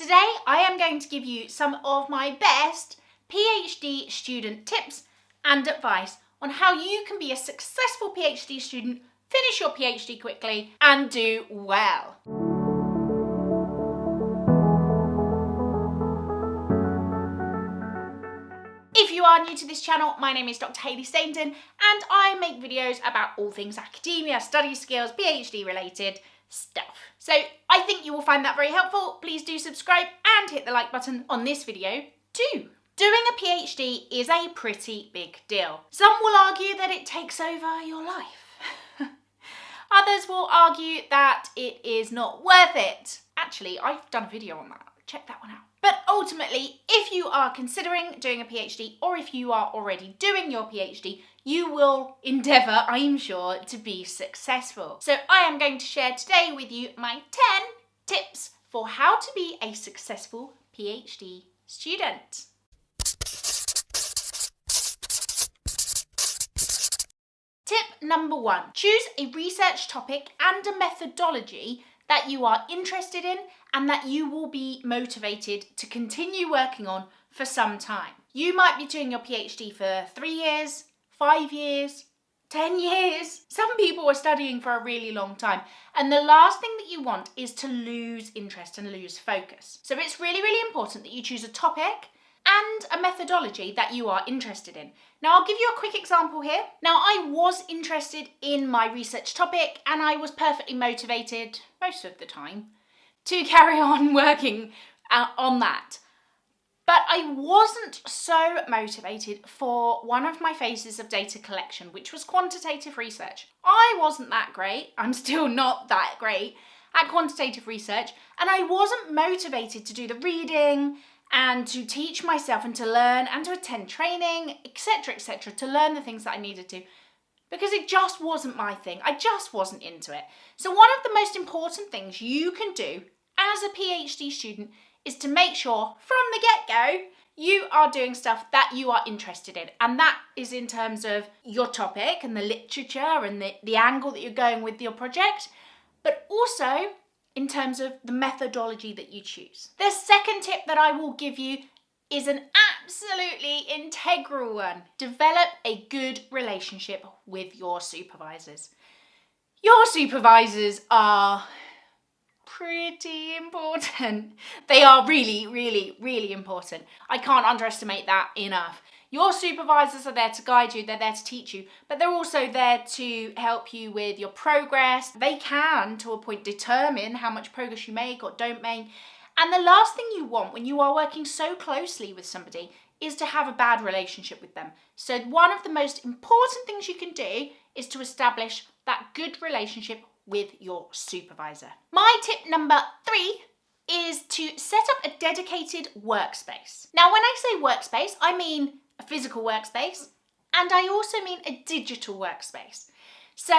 Today I am going to give you some of my best PhD student tips and advice on how you can be a successful PhD student, finish your PhD quickly and do well. If you are new to this channel, my name is Dr. Drhayleystainton and I make videos about all things academia, study skills, PhD related stuff. So I think you will find that very helpful. Please do subscribe and hit the like button on this video too. Doing a PhD is a pretty big deal. Some will argue that it takes over your life. Others will argue that it is not worth it. Actually, I've done a video on that. Check that one out. But ultimately, if you are considering doing a PhD or if you are already doing your PhD, you will endeavour, I'm sure, to be successful. So I am going to share today with you my 10 tips for how to be a successful PhD student. Tip number 1, choose a research topic and a methodology that you are interested in and that you will be motivated to continue working on for some time. You might be doing your PhD for 3 years, 5 years, 10 years. Some people are studying for a really long time, and the last thing that you want is to lose interest and lose focus. So it's really, really important that you choose a topic and a methodology that you are interested in. Now I'll give you a quick example here. Now I was interested in my research topic and I was perfectly motivated most of the time to carry on working on that. But I wasn't so motivated for one of my phases of data collection, which was quantitative research. I wasn't that great, I'm still not that great at quantitative research, and I wasn't motivated to do the reading and to teach myself and to learn and to attend training, etc., to learn the things that I needed to, because it just wasn't my thing. I just wasn't into it. So one of the most important things you can do as a PhD student is to make sure from the get-go you are doing stuff that you are interested in. And that is in terms of your topic and the literature and the angle that you're going with your project, but also in terms of the methodology that you choose. The second tip that I will give you is an absolutely integral one. Develop a good relationship with your supervisors. Your supervisors are pretty important. They are really, really, really important. I can't underestimate that enough. Your supervisors are there to guide you, they're there to teach you, but they're also there to help you with your progress. They can, to a point, determine how much progress you make or don't make. And the last thing you want when you are working so closely with somebody is to have a bad relationship with them. So one of the most important things you can do is to establish that good relationship with your supervisor. My tip number 3 is to set up a dedicated workspace. Now, when I say workspace, I mean a physical workspace, and I also mean a digital workspace. So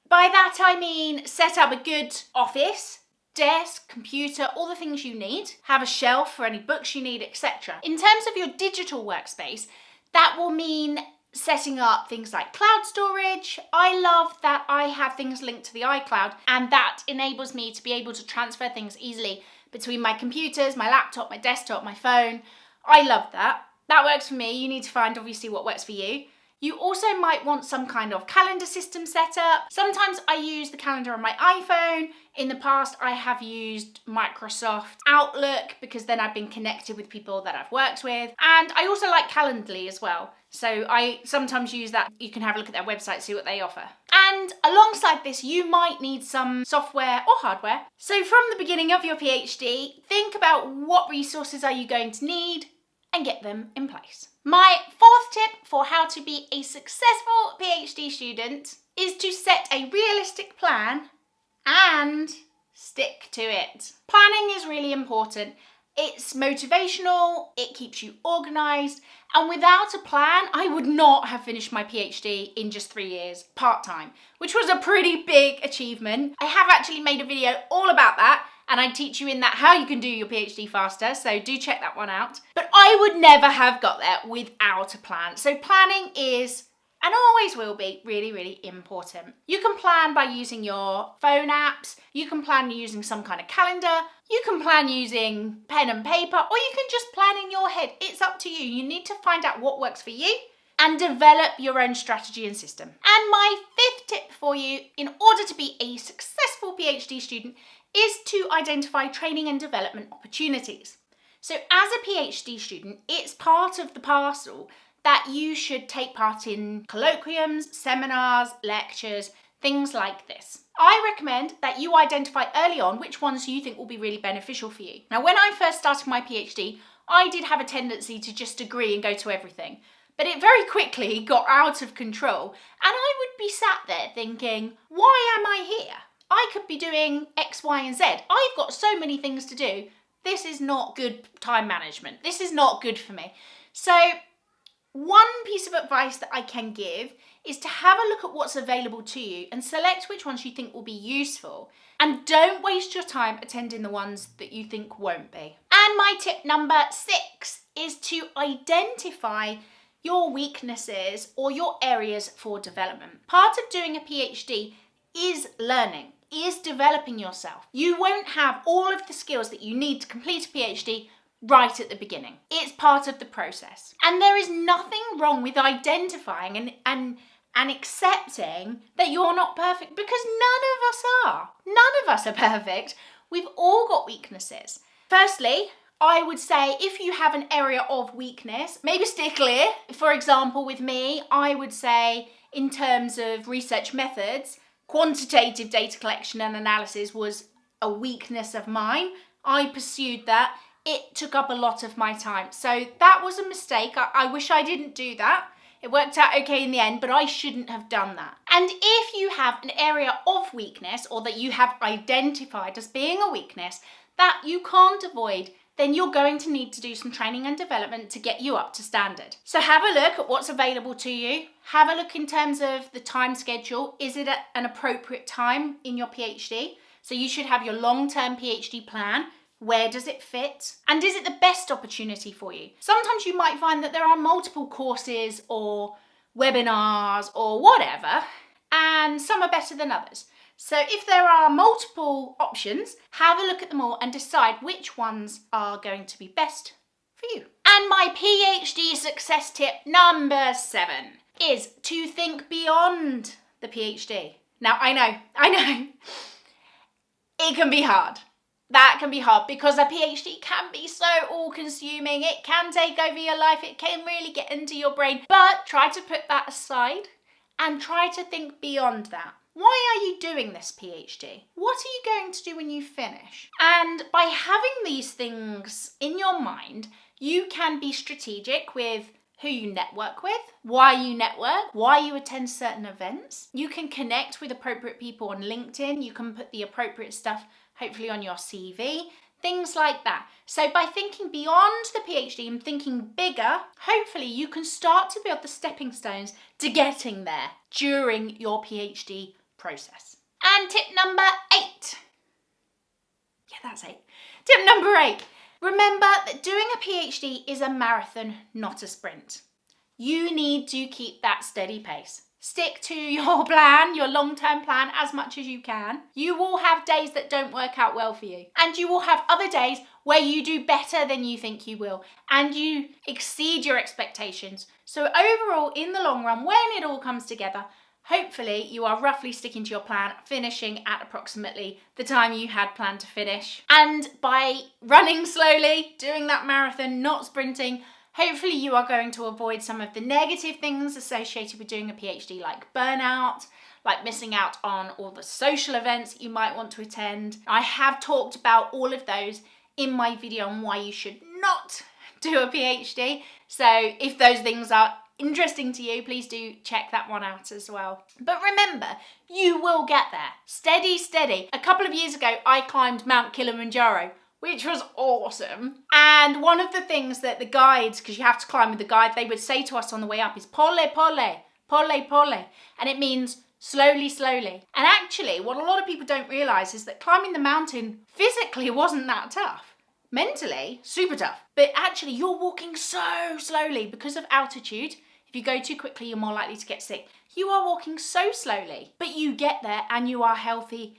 by that I mean set up a good office, desk, computer, all the things you need, have a shelf for any books you need, etc. In terms of your digital workspace, that will mean setting up things like cloud storage. I love that I have things linked to the iCloud, and that enables me to be able to transfer things easily between my computers, my laptop, my desktop, my phone. I love that. That works for me. You need to find obviously what works for you. You also might want some kind of calendar system set up. Sometimes I use the calendar on my iPhone. In the past, I have used Microsoft Outlook because then I've been connected with people that I've worked with. And I also like Calendly as well. So I sometimes use that. You can have a look at their website, see what they offer. And alongside this, you might need some software or hardware. So from the beginning of your PhD, think about what resources are you going to need and get them in place. My 4th tip for how to be a successful PhD student is to set a realistic plan and stick to it. Planning is really important. It's motivational, it keeps you organised, and without a plan, I would not have finished my PhD in just 3 years, part-time, which was a pretty big achievement. I have actually made a video all about that, and I teach you in that how you can do your PhD faster, so do check that one out. But I would never have got there without a plan. So planning is and always will be really, really important. You can plan by using your phone apps, you can plan using some kind of calendar, you can plan using pen and paper, or you can just plan in your head. It's up to you. You need to find out what works for you and develop your own strategy and system. And my fifth tip for you, in order to be a successful PhD student, is to identify training and development opportunities. So as a PhD student, it's part of the parcel that you should take part in colloquiums, seminars, lectures, things like this. I recommend that you identify early on which ones you think will be really beneficial for you. Now, when I first started my PhD, I did have a tendency to just agree and go to everything. But it very quickly got out of control, and I would be sat there thinking, why am I here? I could be doing X, Y, and Z. I've got so many things to do. This is not good time management. This is not good for me. So one piece of advice that I can give is to have a look at what's available to you and select which ones you think will be useful. And don't waste your time attending the ones that you think won't be. And my tip number 6 is to identify your weaknesses or your areas for development. Part of doing a PhD is learning, is developing yourself. You won't have all of the skills that you need to complete a PhD right at the beginning. It's part of the process. And there is nothing wrong with identifying and accepting that you're not perfect, because none of us are. None of us are perfect. We've all got weaknesses. Firstly, I would say if you have an area of weakness, maybe steer clear. For example, with me, I would say in terms of research methods, quantitative data collection and analysis was a weakness of mine. I pursued that. It took up a lot of my time. So that was a mistake. I wish I didn't do that. It worked out okay in the end, but I shouldn't have done that. And if you have an area of weakness, or that you have identified as being a weakness that you can't avoid, then you're going to need to do some training and development to get you up to standard. So have a look at what's available to you. Have a look in terms of the time schedule. Is it at an appropriate time in your PhD? So you should have your long-term PhD plan. Where does it fit? And is it the best opportunity for you? Sometimes you might find that there are multiple courses or webinars or whatever, and some are better than others. So if there are multiple options, have a look at them all and decide which ones are going to be best for you. And my PhD success tip number 7 is to think beyond the PhD. Now, I know, it can be hard. That can be hard because a PhD can be so all-consuming. It can take over your life. It can really get into your brain. But try to put that aside and try to think beyond that. Why are you doing this PhD? What are you going to do when you finish? And by having these things in your mind, you can be strategic with who you network with, why you network, why you attend certain events. You can connect with appropriate people on LinkedIn. You can put the appropriate stuff hopefully on your CV, things like that. So by thinking beyond the PhD and thinking bigger, hopefully you can start to build the stepping stones to getting there during your PhD process. And tip number 8. Yeah, that's 8. Tip number 8. Remember that doing a PhD is a marathon, not a sprint. You need to keep that steady pace. Stick to your plan, your long-term plan, as much as you can. You will have days that don't work out well for you. And you will have other days where you do better than you think you will. And you exceed your expectations. So overall, in the long run, when it all comes together, hopefully you are roughly sticking to your plan, finishing at approximately the time you had planned to finish. And by running slowly, doing that marathon, not sprinting, hopefully you are going to avoid some of the negative things associated with doing a PhD, like burnout, like missing out on all the social events that you might want to attend. I have talked about all of those in my video on why you should not do a PhD. So if those things are interesting to you, please do check that one out as well. But remember, you will get there. Steady, steady. A couple of years ago, I climbed Mount Kilimanjaro, which was awesome. And one of the things that the guides, because you have to climb with the guide, they would say to us on the way up is pole, pole, pole, pole. And it means slowly, slowly. And actually, what a lot of people don't realise is that climbing the mountain physically wasn't that tough. Mentally, super tough. But actually, you're walking so slowly because of altitude. If If you go too quickly, you're more likely to get sick. You are walking so slowly, but you get there and you are healthy,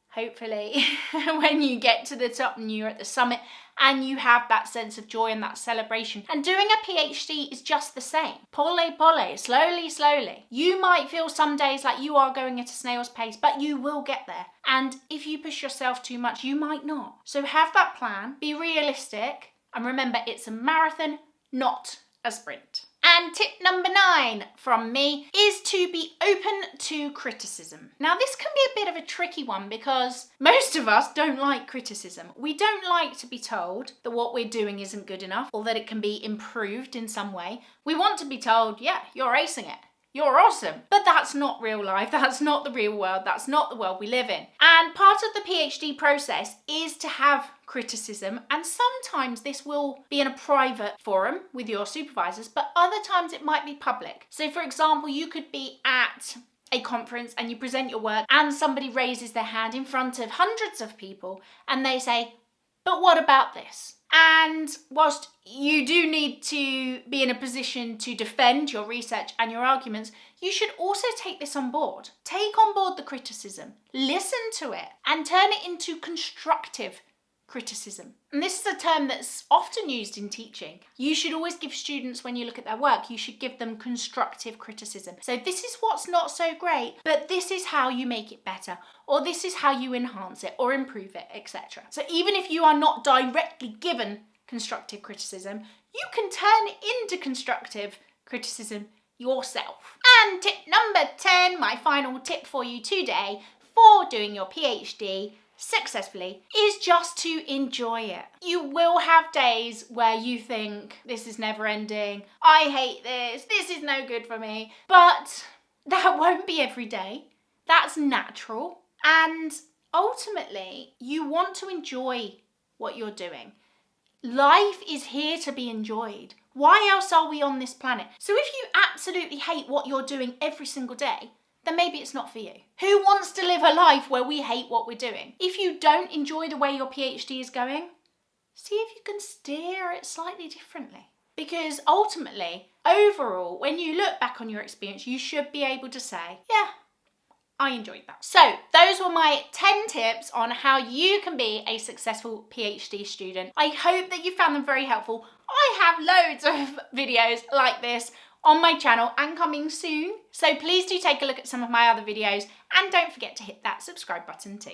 hopefully, when you get to the top and you're at the summit and you have that sense of joy and that celebration. And doing a PhD is just the same. Pole, pole, slowly, slowly. You might feel some days like you are going at a snail's pace, but you will get there. And if you push yourself too much, you might not. So have that plan, be realistic, and remember it's a marathon, not a sprint. And tip number 9 from me is to be open to criticism. Now this can be a bit of a tricky one because most of us don't like criticism. We don't like to be told that what we're doing isn't good enough or that it can be improved in some way. We want to be told, yeah, you're acing it. You're awesome. But that's not real life. That's not the real world. That's not the world we live in. And part of the PhD process is to have criticism. And sometimes this will be in a private forum with your supervisors, but other times it might be public. So for example, you could be at a conference and you present your work and somebody raises their hand in front of hundreds of people and they say, but what about this? And whilst you do need to be in a position to defend your research and your arguments, you should also take this on board. Take on board the criticism, listen to it, and turn it into constructive criticism. And this is a term that's often used in teaching. You should always give students, when you look at their work, you should give them constructive criticism. So this is what's not so great, but this is how you make it better, or this is how you enhance it or improve it, etc. So even if you are not directly given constructive criticism, you can turn it into constructive criticism yourself. And tip number 10, my final tip for you today for doing your PhD successfully, is just to enjoy it. You will have days where you think, this is never ending, I hate this is no good for me, but that won't be every day. That's natural. And ultimately, you want to enjoy what you're doing. Life is here to be enjoyed. Why else are we on this planet? So if you absolutely hate what you're doing every single day, then maybe it's not for you. Who wants to live a life where we hate what we're doing? If you don't enjoy the way your PhD is going, see if you can steer it slightly differently. Because ultimately, overall, when you look back on your experience, you should be able to say, yeah, I enjoyed that. So those were my 10 tips on how you can be a successful PhD student. I hope that you found them very helpful. I have loads of videos like this on my channel and coming soon. So please do take a look at some of my other videos and don't forget to hit that subscribe button too.